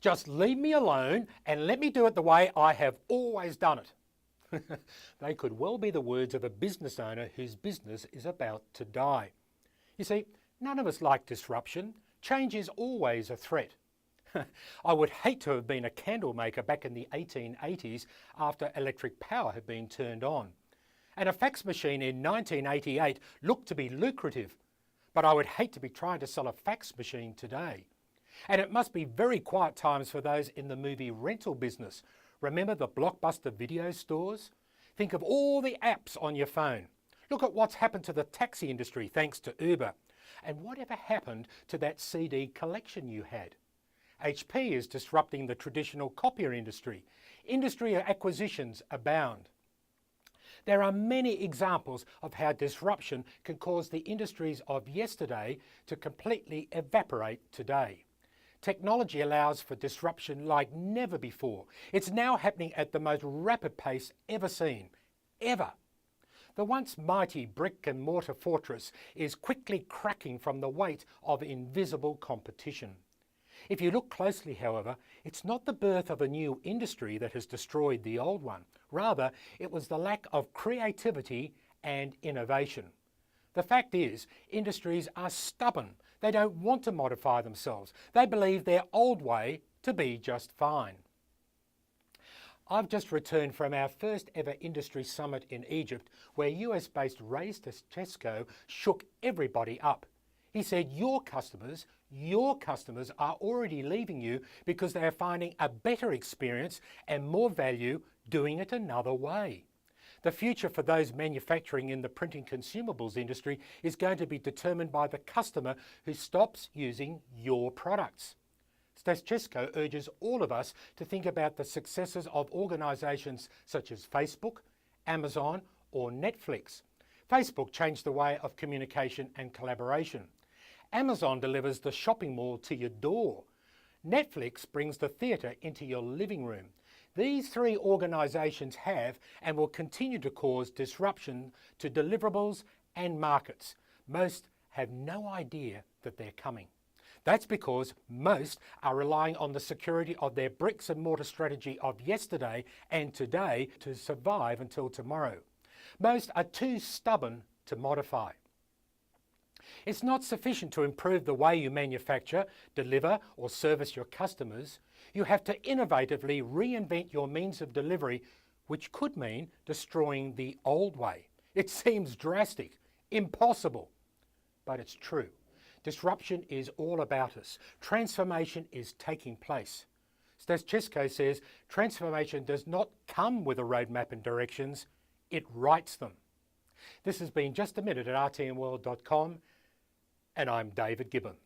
Just leave me alone and let me do it the way I have always done it. They could well be the words of a business owner whose business is about to die. You see, none of us like disruption. Change is always a threat. I would hate to have been a candle maker back in the 1880s after electric power had been turned on. And a fax machine in 1988 looked to be lucrative, but I would hate to be trying to sell a fax machine today. And it must be very quiet times for those in the movie rental business. Remember the Blockbuster video stores? Think of all the apps on your phone. Look at what's happened to the taxi industry thanks to Uber. And whatever happened to that CD collection you had? HP is disrupting the traditional copier industry. Industry acquisitions abound. There are many examples of how disruption can cause the industries of yesterday to completely evaporate today. Technology allows for disruption like never before. It's now happening at the most rapid pace ever seen. Ever. The once mighty brick and mortar fortress is quickly cracking from the weight of invisible competition. If you look closely, however, it's not the birth of a new industry that has destroyed the old one. Rather, it was the lack of creativity and innovation. The fact is, industries are stubborn. They don't want to modify themselves. They believe their old way to be just fine. I've just returned from our first ever industry summit in Egypt, where US-based Ray Stachesco shook everybody up. He said, your customers are already leaving you because they are finding a better experience and more value doing it another way. The future for those manufacturing in the printing consumables industry is going to be determined by the customer who stops using your products. Stachesco urges all of us to think about the successes of organisations such as Facebook, Amazon or Netflix. Facebook changed the way of communication and collaboration. Amazon delivers the shopping mall to your door. Netflix brings the theatre into your living room. These three organisations have and will continue to cause disruption to deliverables and markets. Most have no idea that they're coming. That's because most are relying on the security of their bricks and mortar strategy of yesterday and today to survive until tomorrow. Most are too stubborn to modify. It's not sufficient to improve the way you manufacture, deliver or service your customers. You have to innovatively reinvent your means of delivery, which could mean destroying the old way. It seems drastic, impossible, but it's true. Disruption is all about us. Transformation is taking place. Stachesco says transformation does not come with a roadmap and directions, it writes them. This has been Just a Minute at rtnworld.com, and I'm David Gibbon.